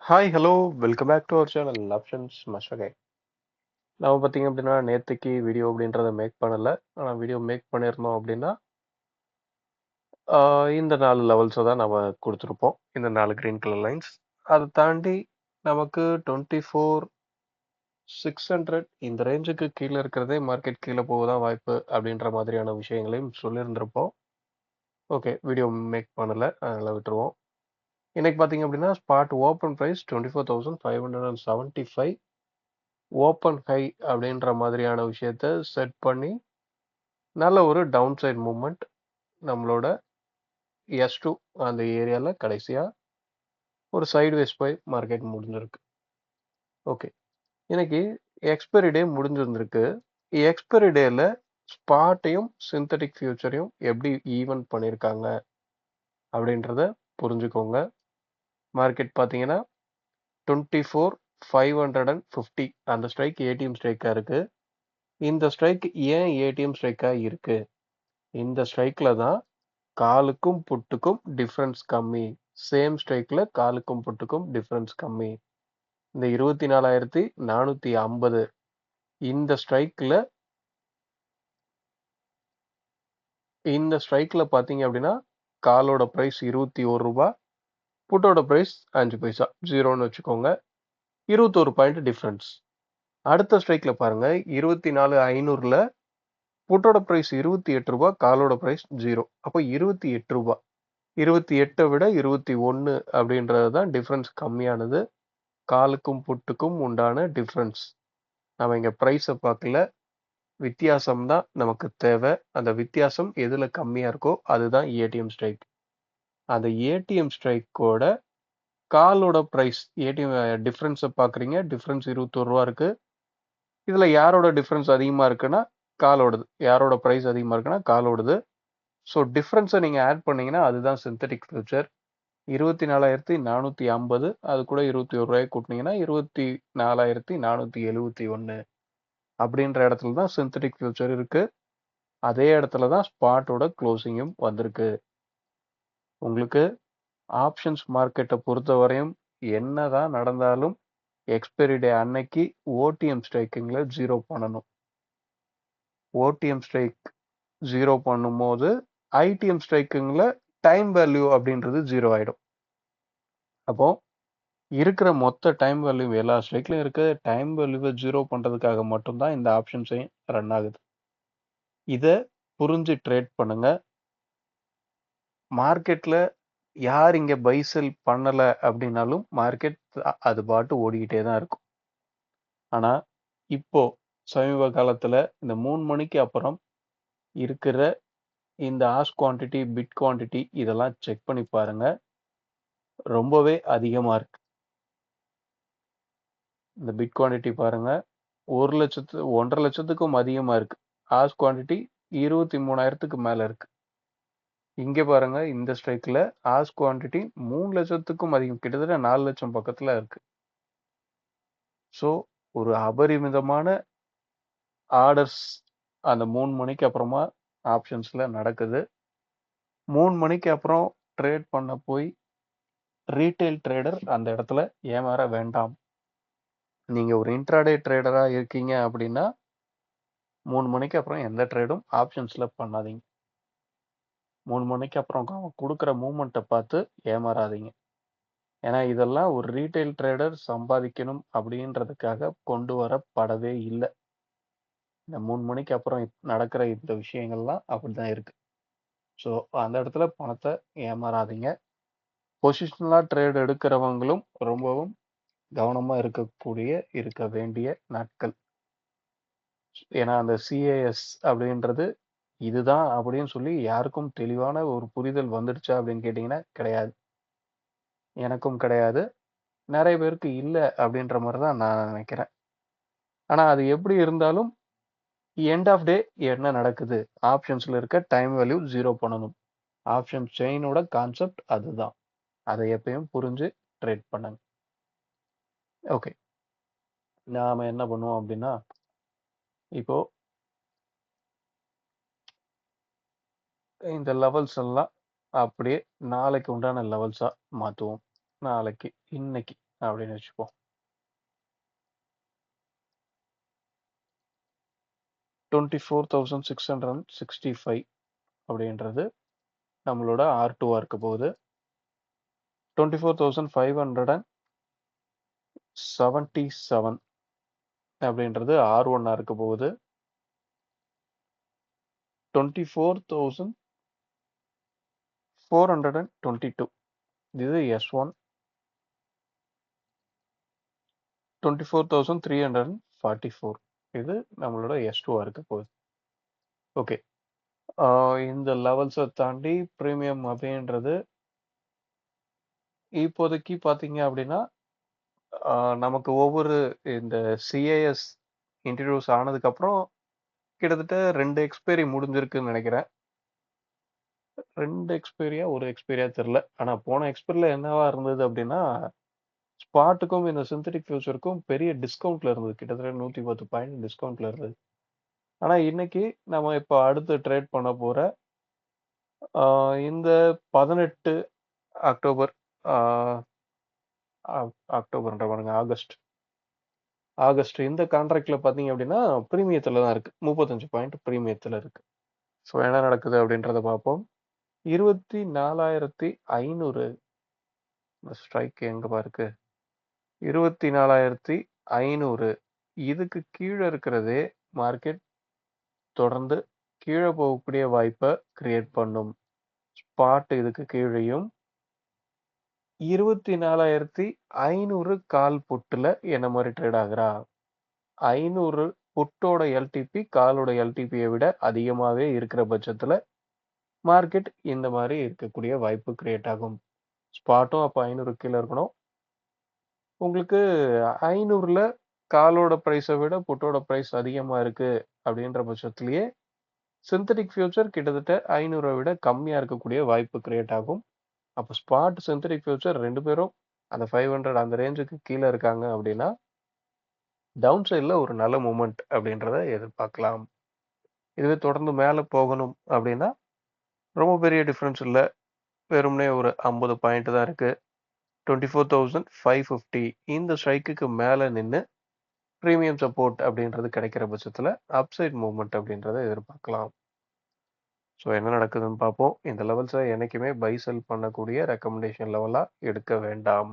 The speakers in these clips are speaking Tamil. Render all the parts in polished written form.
Hi hello welcome back to our channel options மஷகை. நம்ம பார்த்தீங்க அப்படின்னா நேற்றுக்கு வீடியோ அப்படின்றத மேக் பண்ணலை. ஆனால் வீடியோ மேக் பண்ணியிருந்தோம் அப்படின்னா இந்த 4 லெவல்ஸை தான் நம்ம கொடுத்துருப்போம். இந்த 4 கிரீன் கலர் லைன்ஸ். அதை தாண்டி நமக்கு 24,600 இந்த ரேஞ்சுக்கு கீழே இருக்கிறதே மார்க்கெட் கீழே போகதான் வாய்ப்பு அப்படின்ற மாதிரியான விஷயங்களையும் சொல்லியிருந்திருப்போம். ஓகே, வீடியோ மேக் பண்ணலை, அதனால் விட்டுருவோம். இன்னைக்கு பார்த்தீங்க அப்படின்னா spot open price 24,575 open high அப்படின்ற மாதிரியான விஷயத்த செட் பண்ணி நல்ல ஒரு டவுன் சைட் மூமெண்ட் நம்மளோட S2 அந்த ஏரியாவில் கடைசியாக ஒரு சைட்வேஸ் போய் மார்க்கெட் முடிஞ்சிருக்கு. ஓகே, இன்னைக்கு எக்ஸ்பைரி டே முடிஞ்சிருந்திருக்கு. எக்ஸ்பைரி டேல ஸ்பாட்டையும் சிந்தட்டிக் ஃபியூச்சரையும் எப்படி ஈவன் பண்ணியிருக்காங்க அப்படின்றத புரிஞ்சுக்கோங்க. மார்க்கெட் பார்த்தீங்கன்னா 24,550 அந்த ஸ்ட்ரைக் ஏடிஎம் ஸ்ட்ரைக்காக இருக்கு. இந்த ஸ்ட்ரைக் ஏன் ஏடிஎம் ஸ்ட்ரைக்காக இருக்கு? இந்த ஸ்ட்ரைக்ல தான் காலுக்கும் புட்டுக்கும் டிஃபரன்ஸ் கம்மி. சேம் ஸ்ட்ரைக்ல காலுக்கும் புட்டுக்கும் டிஃபரன்ஸ் கம்மி. இந்த 24,450 இந்த ஸ்ட்ரைக்ல பாத்தீங்க அப்படின்னா காலோட பிரைஸ் 21 ரூபாய், புட்டோட பிரைஸ் 5 பைசா, ஜீரோன்னு வச்சுக்கோங்க. 21 பாயிண்ட் டிஃபரன்ஸ். அடுத்த ஸ்ட்ரைக்ல பாருங்க, 24,500ல புட்டோட பிரைஸ் 28 ரூபாய், காலோட பிரைஸ் 0. அப்போ 28 ரூபாய். 28 விட 21 அப்படின்றது தான் டிஃபரன்ஸ் கம்மியானது. காலுக்கும் புட்டுக்கும் உண்டான டிஃபரன்ஸ். நம்ம இங்க பிரைஸை பார்க்கல, வித்தியாசம் தான் நமக்கு தேவை. அந்த வித்தியாசம் எதுல கம்மியா இருக்கோ அதுதான் ஏடிஎம் ஸ்ட்ரைக். அந்த ஏடிஎம் ஸ்ட்ரைக்கோட காலோட பிரைஸ் ஏடிஎம் டிஃபரன்ஸை பார்க்குறீங்க. டிஃபரன்ஸ் 21 ரூபா இருக்கு. இதுல யாரோட டிஃபரன்ஸ் அதிகமா இருக்குன்னா காலோடது. யாரோட பிரைஸ் அதிகமா இருக்குன்னா காலோடது. ஸோ டிஃபரன்ஸை நீங்க ஆட் பண்ணீங்கன்னா அதுதான் சிந்தட்டிக் ஃபியூச்சர். 24,450 அது கூட 21 ரூபாய் கூட்டினீங்கன்னா 24,471 அப்படின்ற இடத்துல தான் சிந்தட்டிக் ஃபியூச்சர் இருக்கு. அதே இடத்துல தான் ஸ்பாட்டோட க்ளோசிங்கும் வந்திருக்கு. உங்களுக்கு ஆப்ஷன்ஸ் மார்க்கெட்டை பொறுத்தவரையும் என்னதான் நடந்தாலும் எக்ஸ்பைரி டே அன்னைக்கு ஓடிஎம் ஸ்ட்ரைக்கிங்ல ஜீரோ பண்ணணும். ஓடிஎம் ஸ்ட்ரைக் ஜீரோ பண்ணும்போது ஐடிஎம் ஸ்ட்ரைக்கிங்ல டைம் வேல்யூ அப்படின்றது ஜீரோ ஆயிடும். அப்போ இருக்கிற மொத்த டைம் வேல்யூ எல்லா ஸ்ட்ரைக்லையும் இருக்க டைம் வேல்யூவை ஜீரோ பண்ணுறதுக்காக மட்டும்தான் இந்த ஆப்ஷன்ஸையும் ரன் ஆகுது. இதை புரிஞ்சு ட்ரேட் பண்ணுங்க. மார்க்கெட்டில் யார் இங்கே பை செல் பண்ணலை அப்படின்னாலும் மார்க்கெட் அது பாட்டு ஓடிக்கிட்டே தான் இருக்கும். ஆனால் இப்போ சமீப காலத்தில் இந்த 3 மணிக்கு அப்புறம் இருக்கிற இந்த ஆஸ் குவான்டிட்டி, பிட் குவான்டிட்டி இதெல்லாம் செக் பண்ணி பாருங்க. ரொம்பவே அதிகமாக இருக்கு. இந்த பிட் குவான்டிட்டி பாருங்க, 1,00,000 1,50,000க்கும் அதிகமா இருக்கு. ஆஸ் குவான்டிட்டி 23,000க்கு மேல இருக்கு. இங்க பாருங்க, இந்த ஸ்ட்ரைக்ல ஆஸ் குவான்டிட்டி 3,00,000க்கும் அதிகம், கிட்டத்தட்ட 4,00,000 பக்கத்துல இருக்கு. ஸோ ஒரு அபரிமிதமான ஆர்டர்ஸ் அந்த 3 மணிக்கு அப்புறமா ஆப்ஷன்ஸ்ல நடக்குது. 3 மணிக்கு அப்புறம் ட்ரேட் பண்ண போய் ரீட்டைல் ட்ரேடர் அந்த இடத்துல ஏமாற வேண்டாம். நீங்க ஒரு இன்ட்ராடே ட்ரேடரா இருக்கீங்க அப்படின்னா 3 மணிக்கு அப்புறம் எந்த ட்ரேடும் ஆப்ஷன்ஸ்ல பண்ணாதீங்க. 3 மணிக்கு அப்புறம் கொடுக்குற மூமெண்ட்டை பார்த்து ஏமாறாதீங்க. ஏன்னா இதெல்லாம் ஒரு ரீட்டைல் ட்ரேடர் சம்பாதிக்கணும் அப்படின்றதுக்காக கொண்டு வரப்படவே இல்லை. இந்த 3 மணிக்கு அப்புறம் நடக்கிற இந்த விஷயங்கள்லாம் அப்படிதான் இருக்கு. ஸோ அந்த இடத்துல பணத்தை ஏமாறாதீங்க. பொசிஷனலாக ட்ரேட் எடுக்கிறவங்களும் ரொம்பவும் கவனமாக இருக்க வேண்டிய நாட்கள். ஏன்னா அந்த சிஏஎஸ் அப்படின்றது இதுதான் அப்படின்னு சொல்லி யாருக்கும் தெளிவான ஒரு புரிதல் வந்துடுச்சா அப்படின்னு கேட்டிங்கன்னா கிடையாது. எனக்கும் கிடையாது, நிறைய பேருக்கு இல்லை அப்படின்ற மாதிரி தான் நான் நினைக்கிறேன். ஆனால் அது எப்படி இருந்தாலும் எண்ட் ஆஃப் டே என்ன நடக்குது? ஆப்ஷன்ஸில் இருக்க டைம் வேல்யூ ஜீரோ பண்ணணும். ஆப்ஷன் செயினோட கான்செப்ட் அதுதான். அதை எப்பயும் புரிஞ்சு ட்ரேட் பண்ணுங்க. ஓகே, நாம என்ன பண்ணுவோம் அப்படின்னா, இப்போ இந்த லெவல்ஸ் எல்லாம் அப்படியே நாளைக்கு உண்டான லெவல்ஸாக மாற்றுவோம். நாளைக்கு இன்னைக்கு அப்படின்னு வச்சுப்போம். 24,665 அப்படின்றது நம்மளோட R2 இருக்க போகுது. 24,577 அப்படின்றது R1 இருக்க போகுது. 24,422 இது S1. 24,344 இது நம்மளோட S2 இருக்க போகுது. ஓகே, இந்த லெவல்ஸை தாண்டி ப்ரீமியம் அப்படின்றது இப்போதைக்கு பார்த்தீங்க அப்படின்னா நமக்கு ஒவ்வொரு இந்த சிஏஎஸ் இன்ட்ரடியூஸ் ஆனதுக்கப்புறம் கிட்டத்தட்ட 2 எக்ஸ்பைரி முடிஞ்சிருக்குன்னு நினைக்கிறேன். 2 எக்ஸ்பைரியா ஒரு எக்ஸ்பைரியா தெரில. ஆனால் போன எக்ஸ்பைரியில் என்னவா இருந்தது அப்படின்னா ஸ்பாட்டுக்கும் இந்த சிந்தட்டிக் ஃபியூச்சருக்கும் பெரிய டிஸ்கவுண்ட்ல இருந்தது. கிட்டத்தட்ட 110 பாயிண்ட் டிஸ்கவுண்ட்ல இருந்தது. ஆனால் இன்னைக்கு நம்ம இப்போ அடுத்து ட்ரேட் பண்ண போகிற இந்த 18 அக்டோபர் அக்டோபர்ன்ற பாருங்க ஆகஸ்ட் இந்த கான்ட்ராக்ட்ல பார்த்தீங்க அப்படின்னா ப்ரீமியத்தில் தான் இருக்கு. 35 பாயிண்ட் ப்ரீமியத்தில் இருக்கு. ஸோ என்ன நடக்குது அப்படின்றத பார்ப்போம். 24,500 ஸ்ட்ரைக் எங்கப்பா இருக்கு? 24,500 இதுக்கு கீழே இருக்கிறதே மார்க்கெட் தொடர்ந்து கீழே போகக்கூடிய வாய்ப்பை கிரியேட் பண்ணும். ஸ்பாட் இதுக்கு கீழேயும் 24,500 கால் புட்டுல என்ன மாதிரி ட்ரேட் ஆகுறா? 500 புட்டோட எல்டிபி காலோட எல்டிபியை விட அதிகமாகவே இருக்கிற பட்சத்துல மார்க்கெட் இந்த மாதிரி இருக்கக்கூடிய வாய்ப்பு கிரியேட் ஆகும். ஸ்பாட்டும் அப்போ 500 கீழே இருக்கணும். உங்களுக்கு 500ல காலோட ப்ரைஸை விட புட்டோட ப்ரைஸ் அதிகமாக இருக்கு அப்படின்ற பட்சத்துலயே சிந்தட்டிக் ஃபியூச்சர் கிட்டத்தட்ட 500 விட கம்மியாக இருக்கக்கூடிய வாய்ப்பு கிரியேட் ஆகும். அப்போ ஸ்பாட் சிந்தட்டிக் ஃபியூச்சர் ரெண்டு பேரும் அந்த 500 அந்த ரேஞ்சுக்கு கீழே இருக்காங்க அப்படின்னா டவுன் சைடில் ஒரு நல்ல மூமெண்ட் அப்படின்றத எதிர்பார்க்கலாம். இதுவே தொடர்ந்து மேலே போகணும் அப்படின்னா ரொம்ப பெரிய டிஃப்ரென்ஸ் இல்லை, வெறும்னே ஒரு 50 பாயிண்ட் தான் இருக்கு. 24,550 இந்த ஸ்ட்ரைக்குக்கு மேலே நின்று ப்ரீமியம் சப்போர்ட் அப்படின்றது கிடைக்கிற பட்சத்தில் அப்சைட் மூவ்மெண்ட் அப்படின்றத எதிர்பார்க்கலாம். ஸோ என்ன நடக்குதுன்னு பார்ப்போம். இந்த லெவல்ஸை என்றைக்குமே பை செல் பண்ணக்கூடிய ரெக்கமெண்டேஷன் லெவலாக எடுக்க வேண்டாம்.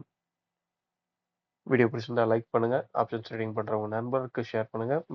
வீடியோ பிடிச்சிருந்தா லைக் பண்ணுங்கள். ஆப்ஷன்ஸ் ட்ரேடிங் பண்ணுறவங்க நண்பருக்கு ஷேர் பண்ணுங்கள்.